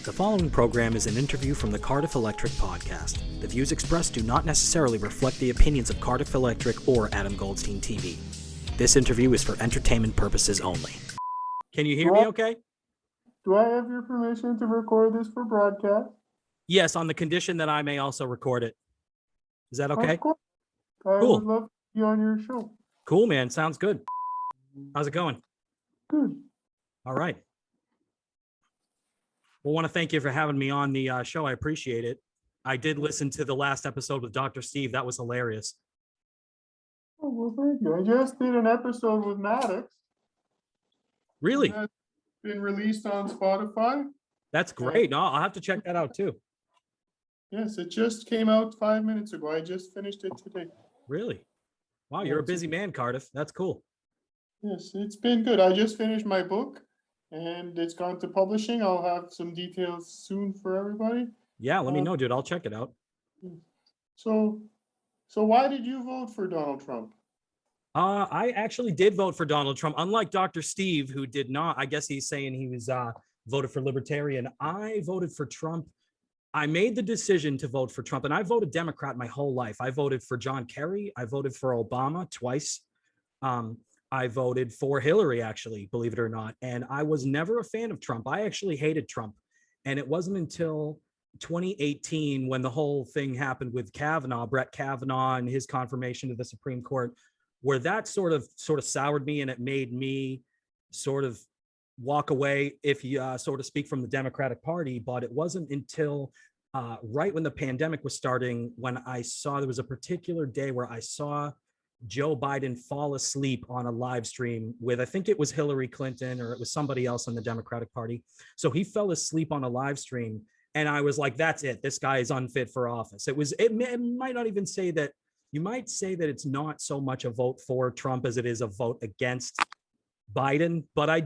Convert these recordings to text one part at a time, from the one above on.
The following program is an interview from the Cardiff Electric podcast. The views expressed do not necessarily reflect the opinions of Cardiff Electric or Adam Goldstein TV. This interview is for entertainment purposes only. Can you hear me okay? Do I have your permission to record this for broadcast? Yes, on the condition that I may also record it. Is that okay? Of course. I Cool. would love to be on your show. Cool, man. Sounds good. How's it going? Good. All right. Well, I want to thank you for having me on the show. I appreciate it. I did listen to the last episode with Dr. Steve. That was hilarious. Oh, well, thank you. I just did an episode with Maddox. Really? That's been released on Spotify. That's great. No, I'll have to check that out too. Yes, it just came out 5 minutes ago. I just finished it today. Really? Wow, you're a busy man, Cardiff. That's cool. Yes, it's been good. I just finished my book and it's gone to publishing. I'll have some details soon for everybody. Yeah, let me know, dude. I'll check it out. So why did you vote for Donald Trump? I actually did vote for Donald Trump, unlike Dr. Steve, who did not. I guess he's saying he was voted for Libertarian. I voted for Trump. I made the decision to vote for Trump, and I voted Democrat my whole life. I voted for John Kerry. I voted for Obama twice. I voted for Hillary, actually, believe it or not. And I was never a fan of Trump. I actually hated Trump. And it wasn't until 2018 when the whole thing happened with Kavanaugh, Brett Kavanaugh, and his confirmation to the Supreme Court, where that sort of soured me, and it made me sort of walk away, if you sort of speak, from the Democratic Party. But it wasn't until right when the pandemic was starting, when I saw there was a particular day where I saw Joe Biden fall asleep on a live stream with, I think it was Hillary Clinton or it was somebody else on the Democratic Party. So he fell asleep on a live stream, and I was like, that's it. This guy is unfit for office. It might not even say that. You might say that it's not so much a vote for Trump as it is a vote against Biden, but I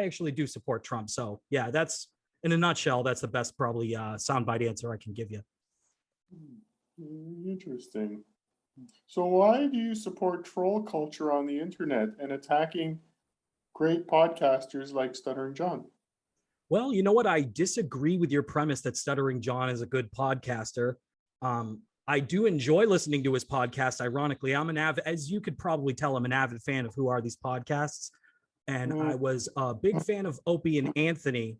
actually do support Trump. So yeah, that's, in a nutshell, that's the best probably soundbite answer I can give you. Interesting. So why do you support troll culture on the internet and attacking great podcasters like Stuttering John? Well, you know what? I disagree with your premise that Stuttering John is a good podcaster. I do enjoy listening to his podcast. Ironically, as you could probably tell, I'm an avid fan of Who Are These Podcasts? And I was a big fan of Opie and Anthony.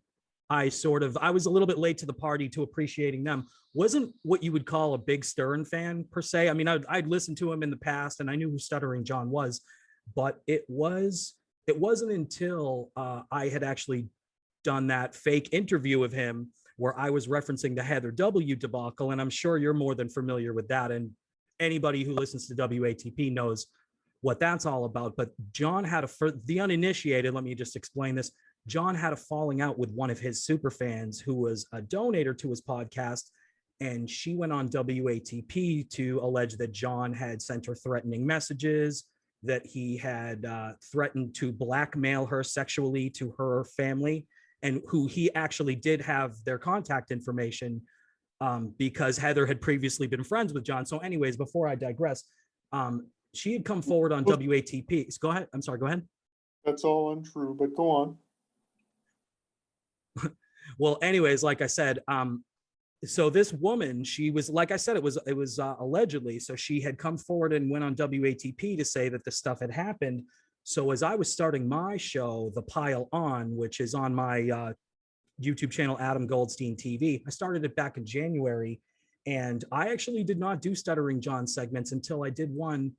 I was a little bit late to the party to appreciating them. Wasn't what you would call a big Stern fan per se. I mean, I'd listened to him in the past and I knew who Stuttering John was, but it wasn't until I had actually done that fake interview of him where I was referencing the Heather W. debacle. And I'm sure you're more than familiar with that. And anybody who listens to WATP knows what that's all about. But John had for the uninitiated, let me just explain this. John had a falling out with one of his super fans who was a donator to his podcast. And she went on WATP to allege that John had sent her threatening messages, that he had threatened to blackmail her sexually to her family, and who he actually did have their contact information because Heather had previously been friends with John. So anyways, before I digress, she had come forward on WATP. So go ahead. I'm sorry, go ahead. That's all untrue, but go on. Well, anyways, like I said, so this woman, she was, like I said, it was allegedly. So she had come forward and went on WATP to say that the stuff had happened. So as I was starting my show, The Pile On, which is on my YouTube channel, Adam Goldstein TV, I started it back in January. And I actually did not do Stuttering John segments until I did one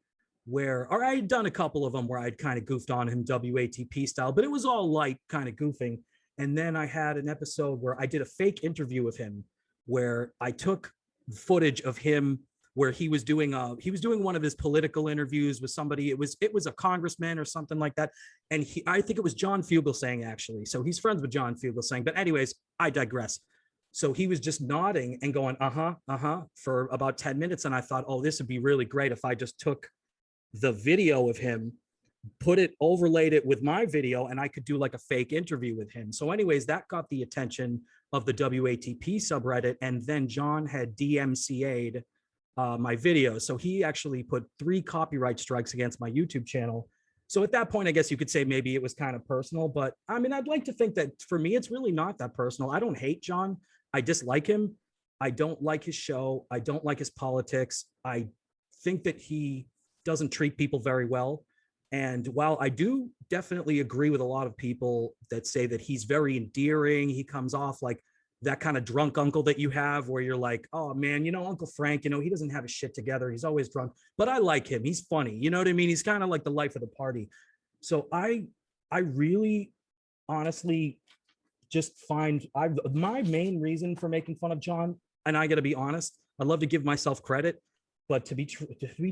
or I had done a couple of them where I'd kind of goofed on him WATP style, but it was all light kind of goofing. And then I had an episode where I did a fake interview with him where I took footage of him where he was doing one of his political interviews with somebody. It was a congressman or something like that. And I think it was John Fugelsang, actually. So he's friends with John Fugelsang. But anyways, I digress. So he was just nodding and going, for about 10 minutes. And I thought, oh, this would be really great if I just took the video of him, overlaid it with my video, and I could do like a fake interview with him. So anyways, that got the attention of the WATP subreddit. And then John had DMCA'd my video. So he actually put 3 copyright strikes against my YouTube channel So at that point, I guess you could say maybe it was kind of personal, but I mean, I'd like to think that for me, it's really not that personal. I don't hate John. I dislike him. I don't like his show. I don't like his politics. I think that he doesn't treat people very well. And while I do definitely agree with a lot of people that say that he's very endearing, he comes off like that kind of drunk uncle that you have where you're like, oh man, Uncle Frank, he doesn't have his shit together. He's always drunk, but I like him. He's funny. You know what I mean? He's kind of like the life of the party. So I really honestly just find my main reason for making fun of John, and I got to be honest, I love to give myself credit, but to be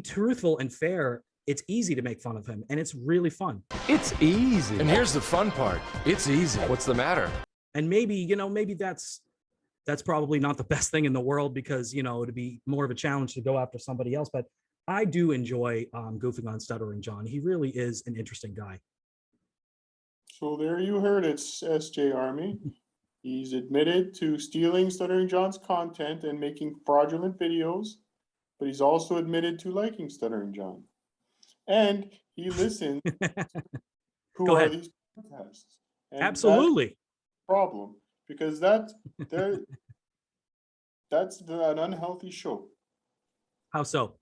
truthful and fair, it's easy to make fun of him and it's really fun. It's easy. And here's the fun part. It's easy. What's the matter? And maybe, maybe that's probably not the best thing in the world because, it'd be more of a challenge to go after somebody else. But I do enjoy goofing on Stuttering John. He really is an interesting guy. So there you heard it, SJARMY. He's admitted to stealing Stuttering John's content and making fraudulent videos, but he's also admitted to liking Stuttering John. And he listens to who are these podcasts. And absolutely. Problem, because that's an unhealthy show. How so?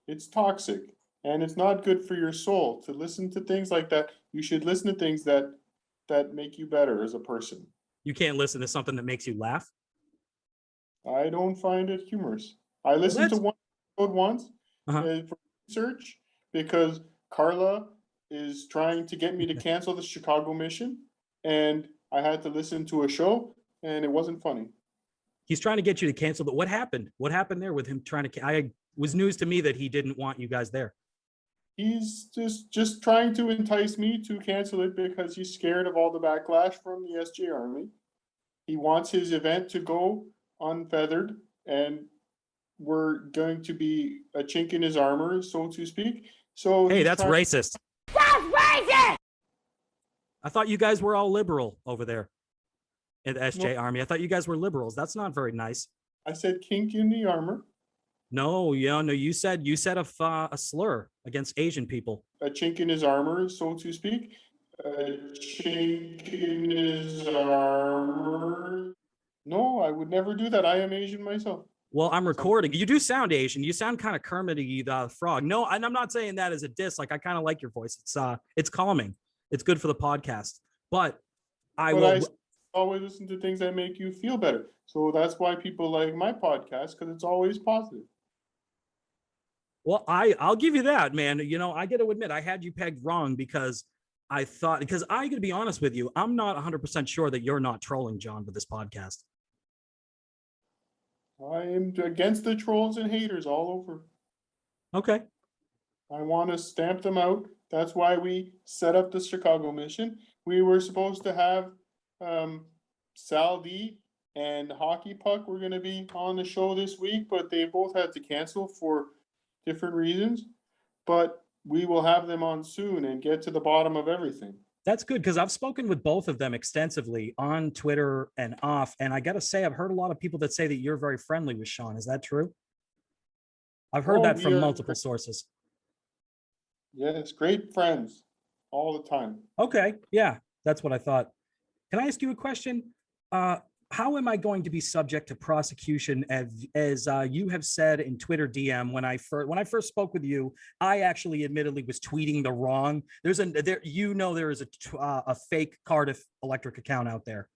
It's toxic and it's not good for your soul to listen to things like that. You should listen to things that make you better as a person. You can't listen to something that makes you laugh. I don't find it humorous. I listened to one episode once for research because Carla is trying to get me to cancel the Chicago mission. And I had to listen to a show and it wasn't funny. He's trying to get you to cancel, but what happened? What happened there with him trying to, it was news to me that he didn't want you guys there. He's just trying to entice me to cancel it because he's scared of all the backlash from the SJARMY. He wants his event to go unfeathered and we're going to be a chink in his armor, so to speak. So hey, that's racist. That's racist! I thought you guys were all liberal over there at the SJARMY. I thought you guys were liberals. That's not very nice. I said kink in the armor. No, you said a slur against Asian people. A chink in his armor, so to speak. A chink in his armor. No, I would never do that. I am Asian myself. Well, I'm recording. You do sound Asian. You sound kind of Kermit the Frog. No, and I'm not saying that as a diss. Like I kind of like your voice. It's calming. It's good for the podcast. But I always listen to things that make you feel better. So that's why people like my podcast, because it's always positive. Well, I'll give you that, man. I got to admit, I had you pegged wrong because I got to be honest with you, I'm not 100% sure that you're not trolling John with this podcast. I am against the trolls and haters all over. Okay. I want to stamp them out. That's why we set up the Chicago mission. We were supposed to have Sal D and Hockey Puck were going to be on the show this week, but they both had to cancel for different reasons. But we will have them on soon and get to the bottom of everything. That's good because I've spoken with both of them extensively on Twitter and off. And I got to say, I've heard a lot of people that say that you're very friendly with Sean. Is that true? I've heard that from multiple sources. Yes, great friends all the time. Okay, yeah, that's what I thought. Can I ask you a question? How am I going to be subject to prosecution as you have said in Twitter DM when I first spoke with you? I actually admittedly was tweeting the wrong. There is a fake Cardiff electric account out there.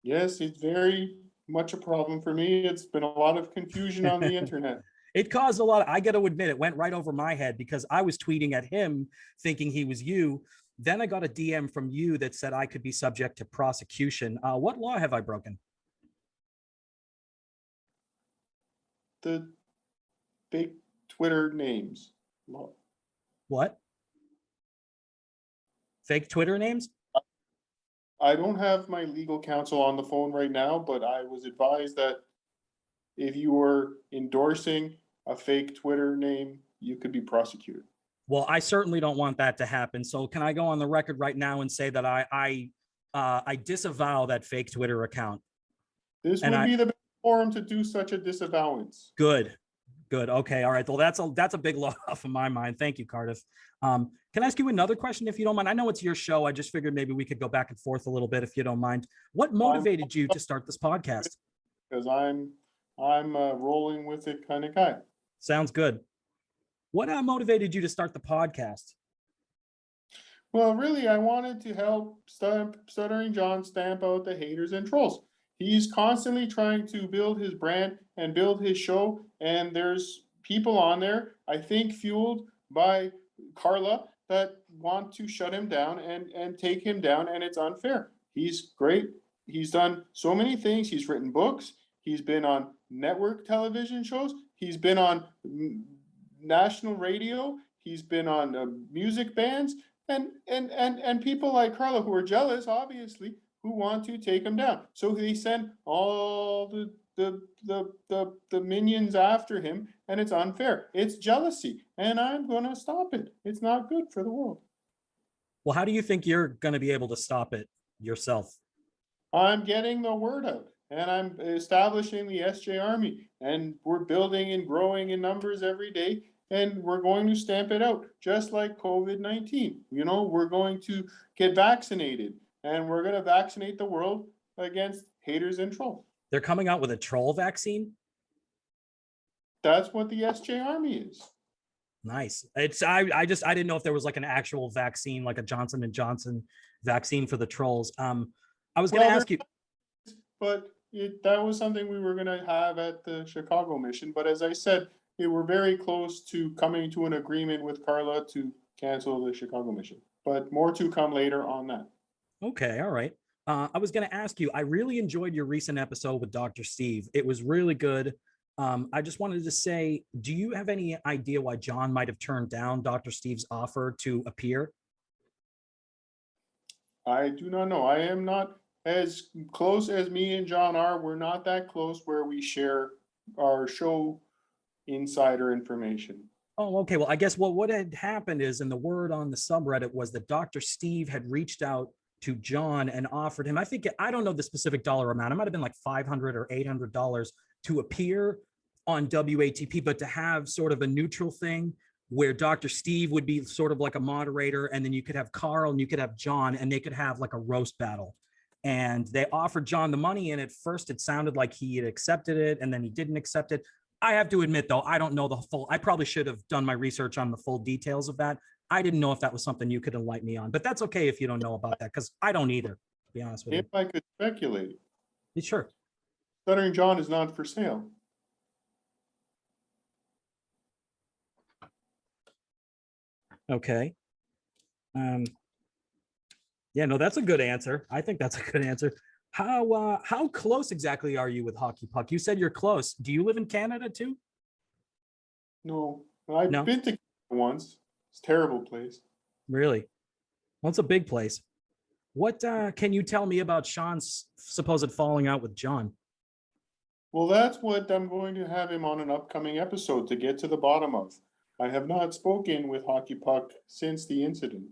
Yes, it's very much a problem for me. It's been a lot of confusion on the internet. It caused a lot. I got to admit, it went right over my head because I was tweeting at him thinking he was you. Then I got a DM from you that said I could be subject to prosecution. What law have I broken? The fake Twitter names law. What? Fake Twitter names? I don't have my legal counsel on the phone right now, but I was advised that if you were endorsing a fake Twitter name, you could be prosecuted. Well, I certainly don't want that to happen. So can I go on the record right now and say that I disavow that fake Twitter account? This would be the best forum to do such a disavowance. Good. Good. Okay. All right. Well, that's a big load off of my mind. Thank you, Cardiff. Can I ask you another question if you don't mind? I know it's your show. I just figured maybe we could go back and forth a little bit if you don't mind. What motivated you to start this podcast? Because I'm a rolling with it kind of guy. Sounds good. What motivated you to start the podcast? Well, really, I wanted to help Stuttering John stamp out the haters and trolls. He's constantly trying to build his brand and build his show, and there's people on there, I think fueled by Carla, that want to shut him down and take him down, and it's unfair. He's great. He's done so many things. He's written books. He's been on network television shows. He's been on national radio. He's been on music bands, and people like Carla who are jealous, obviously, who want to take him down. So they send all the minions after him, and it's unfair. It's jealousy, and I'm going to stop it. It's not good for the world. Well, how do you think you're going to be able to stop it yourself? I'm getting the word out, and I'm establishing the SJARMY, and we're building and growing in numbers every day, and we're going to stamp it out, just like COVID-19. You know, we're going to get vaccinated, and we're going to vaccinate the world against haters and trolls. They're coming out with a troll vaccine? That's what the SJARMY is. Nice. I didn't know if there was like an actual vaccine, like a Johnson and Johnson vaccine for the trolls. I was going to ask you, but that was something we were going to have at the Chicago mission. But as I said, we were very close to coming to an agreement with Carla to cancel the Chicago mission. But more to come later on that. Okay, all right. I was going to ask you, I really enjoyed your recent episode with Dr. Steve. It was really good. I just wanted to say, do you have any idea why John might have turned down Dr. Steve's offer to appear? I do not know. I am not as close as me and John are. We're not that close where we share our show insider information. Oh, okay. Well, I guess what had happened is, and the word on the subreddit was that Dr. Steve had reached out to John and offered him, I don't know the specific dollar amount. It might have been like $500 or $800 to appear on WATP, but to have sort of a neutral thing where Dr. Steve would be sort of like a moderator, and then you could have Carl and you could have John, and they could have like a roast battle. And they offered John the money, and at first it sounded like he had accepted it, and then he didn't accept it. I have to admit, though, I don't know the full, I probably should have done my research on the full details of that. I didn't know if that was something you could enlighten me on, but that's okay if you don't know about that, because I don't either, to be honest with you. If I could speculate, Sure. Stuttering John is not for sale. Okay. Yeah, no, that's a good answer. I think that's a good answer. How close exactly are you with Hockey Puck? You said you're close. Do you live in Canada too? No, I've No? been to Canada once. It's a terrible place. Really? Well, it's a big place. What can you tell me about Sean's supposed falling out with John? Well, that's what I'm going to have him on an upcoming episode to get to the bottom of. I have not spoken with Hockey Puck since the incident,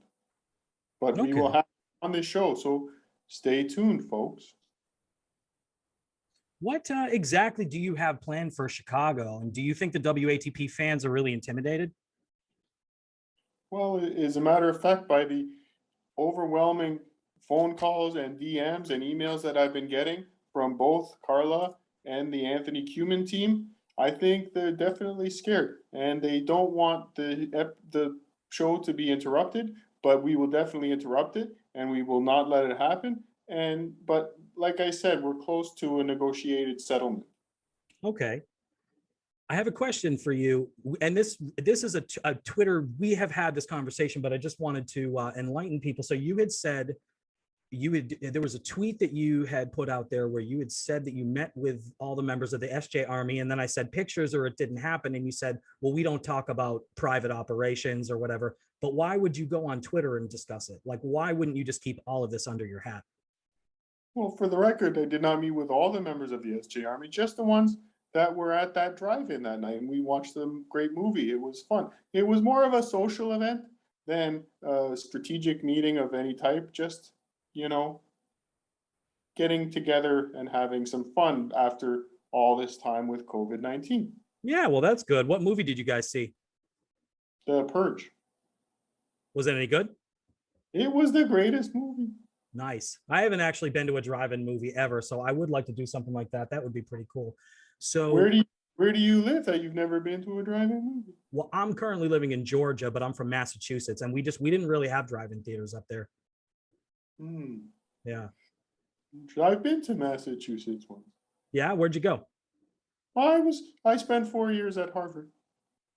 but we will Okay. have him on this show, so stay tuned, folks. What exactly do you have planned for Chicago? And do you think the WATP fans are really intimidated? Well, as a matter of fact, by the overwhelming phone calls and DMs and emails that I've been getting from both Carla and the Anthony Cumin team, I think they're definitely scared, and they don't want the show to be interrupted, but we will definitely interrupt it, and we will not let it happen. But like I said, we're close to a negotiated settlement. Okay. I have a question for you, and this is a Twitter. We have had this conversation, but I just wanted to enlighten people. So you had said there was a tweet that you had put out there where you had said that you met with all the members of the SJARMY, and then I said pictures or it didn't happen, and you said, well, we don't talk about private operations or whatever. But why would you go on Twitter and discuss it? Like, why wouldn't you just keep all of this under your hat? Well, for the record, I did not meet with all the members of the SJARMY, just the ones that were at that drive-in that night, and we watched the great movie. It was fun. It was more of a social event than a strategic meeting of any type, just, you know, getting together and having some fun after all this time with COVID-19. Yeah, well, that's good. What movie did you guys see? The Purge. Was it any good? It was the greatest movie. Nice. I haven't actually been to a drive-in movie ever, so I would like to do something like that. That would be pretty cool. So, Where do you live that you've never been to a drive-in movie? well, I'm currently living in Georgia, but I'm from Massachusetts, and we didn't really have drive-in theaters up there. Hmm. Yeah. I've been to Massachusetts once. Yeah, where'd you go? I spent 4 years at Harvard.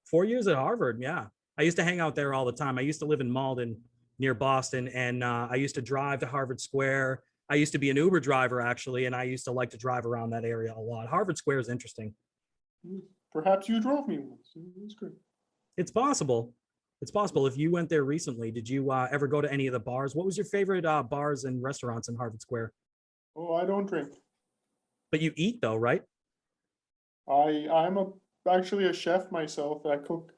4 years at Harvard. Yeah. I used to hang out there all the time. I used to live in Malden near Boston, and I used to drive to Harvard Square. I used to be an Uber driver, actually, and I used to like to drive around that area a lot. Harvard Square is interesting. Perhaps you drove me once. It was great. It's possible. It's possible. If you went there recently, did you ever go to any of the bars? What was your favorite bars and restaurants in Harvard Square? Oh, I don't drink. But you eat though, right? I'm actually a chef myself. I cook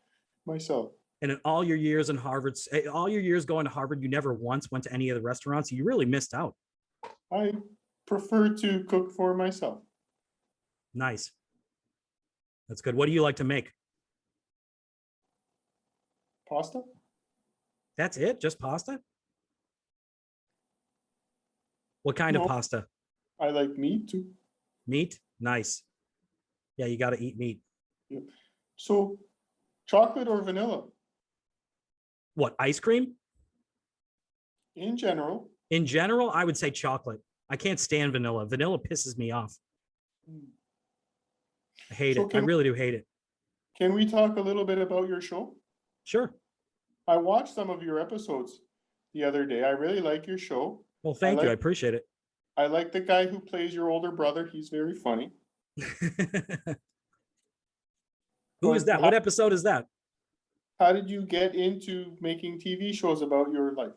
myself. And in all your years in Harvard, all your years going to Harvard, you never once went to any of the restaurants. You really missed out. I prefer to cook for myself. Nice. That's good. What do you like to make? Pasta? That's it? Just pasta? What kind of No. pasta? I like meat too. Meat? Nice. Yeah, you got to eat meat. Yeah. So, chocolate or vanilla? What, ice cream? In general. In general, I would say chocolate. I can't stand vanilla. Vanilla pisses me off. I hate it. I really do hate it. Can we talk a little bit about your show? Sure. I watched some of your episodes the other day. I really like your show. Well, thank you. I appreciate it. I like the guy who plays your older brother. He's very funny. Who is that? What episode is that? How did you get into making TV shows about your life?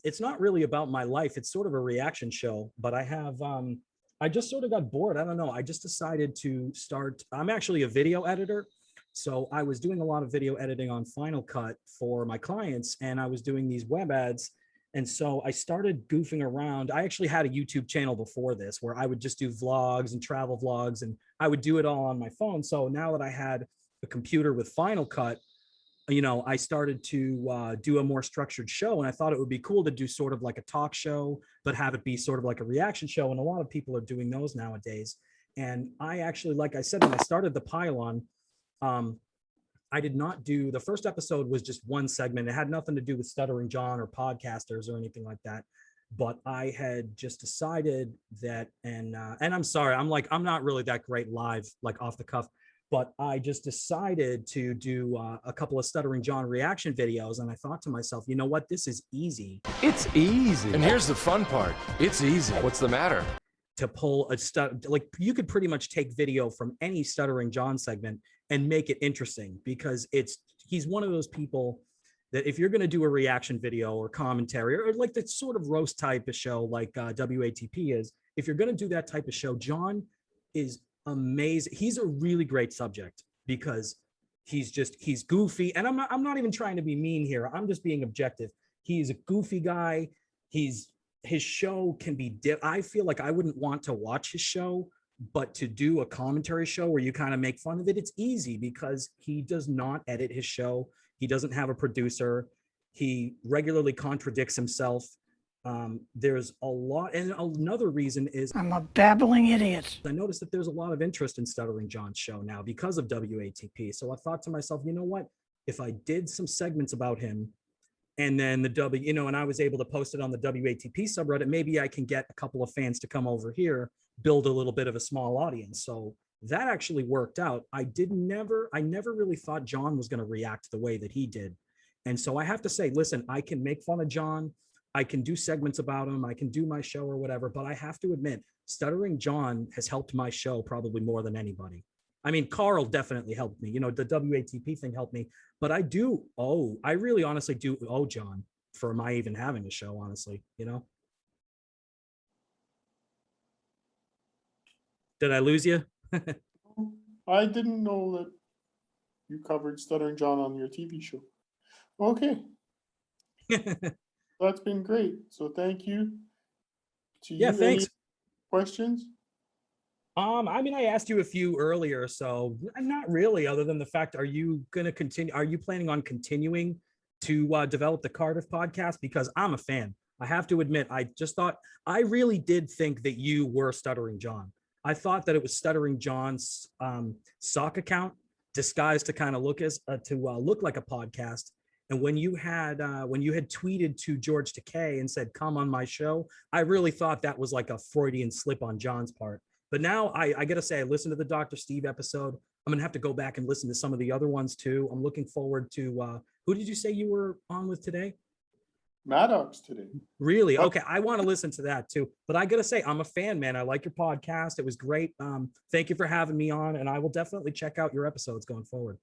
It's not really about my life. It's sort of a reaction show, but I just sort of got bored. I don't know. I just decided to start. I'm actually a video editor. So I was doing a lot of video editing on Final Cut for my clients, and I was doing these web ads. And so I started goofing around. I actually had a YouTube channel before this where I would just do vlogs and travel vlogs, and I would do it all on my phone. So now that I had a computer with Final Cut, I started to do a more structured show, and I thought it would be cool to do sort of like a talk show, but have it be sort of like a reaction show. And a lot of people are doing those nowadays. And I actually, like I said, when I started the pylon, I did not do, the first episode was just one segment. It had nothing to do with Stuttering John or podcasters or anything like that. But I had just decided that, and I'm sorry, I'm not really that great live, like off the cuff, but I just decided to do a couple of Stuttering John reaction videos. And I thought to myself, you know what? This is easy. It's easy. And here's the fun part. It's easy. What's the matter? To pull like you could pretty much take video from any Stuttering John segment and make it interesting, because he's one of those people that if you're going to do a reaction video or commentary or like that sort of roast type of show like WATP is, if you're going to do that type of show, John is amazing. He's a really great subject because he's goofy. And I'm not even trying to be mean here. I'm just being objective. He's a goofy guy. His show can be, I feel like I wouldn't want to watch his show, but to do a commentary show where you kind of make fun of it, it's easy because he does not edit his show. He doesn't have a producer. He regularly contradicts himself. There's a lot. And another reason is I'm a babbling idiot. I noticed that there's a lot of interest in Stuttering John's show now because of WATP. So I thought to myself, you know what? If I did some segments about him and then and I was able to post it on the WATP subreddit, maybe I can get a couple of fans to come over here, build a little bit of a small audience. So that actually worked out. I never really thought John was going to react the way that he did. And so I have to say, listen, I can make fun of John. I can do segments about him. I can do my show or whatever, but I have to admit, Stuttering John has helped my show probably more than anybody. I mean, Carl definitely helped me. The WATP thing helped me, but I really honestly do owe John for my even having a show, honestly, Did I lose you? I didn't know that you covered Stuttering John on your TV show. Okay. That's been great. So thank you. Yeah, thanks. Questions? I mean, I asked you a few earlier, so not really, other than the fact, are you going to continue? Are you planning on continuing to develop the Cardiff podcast? Because I'm a fan. I have to admit, I really did think that you were Stuttering John. I thought that it was Stuttering John's sock account disguised to kind of look look like a podcast. And when you had tweeted to George Takei and said, "Come on my show," I really thought that was like a Freudian slip on John's part. But now I got to say, I listened to the Dr. Steve episode. I'm going to have to go back and listen to some of the other ones too. I'm looking forward to, who did you say you were on with today? Maddox today. Really? Okay. I want to listen to that too. But I got to say, I'm a fan, man. I like your podcast. It was great. Thank you for having me on, and I will definitely check out your episodes going forward.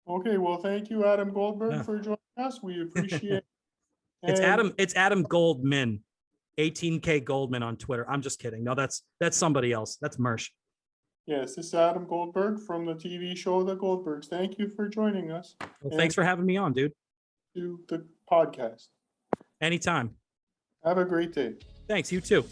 Okay, well, thank you, Adam Goldberg, Yeah. for joining us. We appreciate it. It's And- Adam Goldman, 18K Goldman on Twitter. I'm just kidding. No, that's somebody else. That's Mersh. Yes, this is Adam Goldberg from the TV show The Goldbergs. Thank you for joining us Well, thanks for having me on, dude. to the podcast. Anytime. Have a great day. Thanks. You too.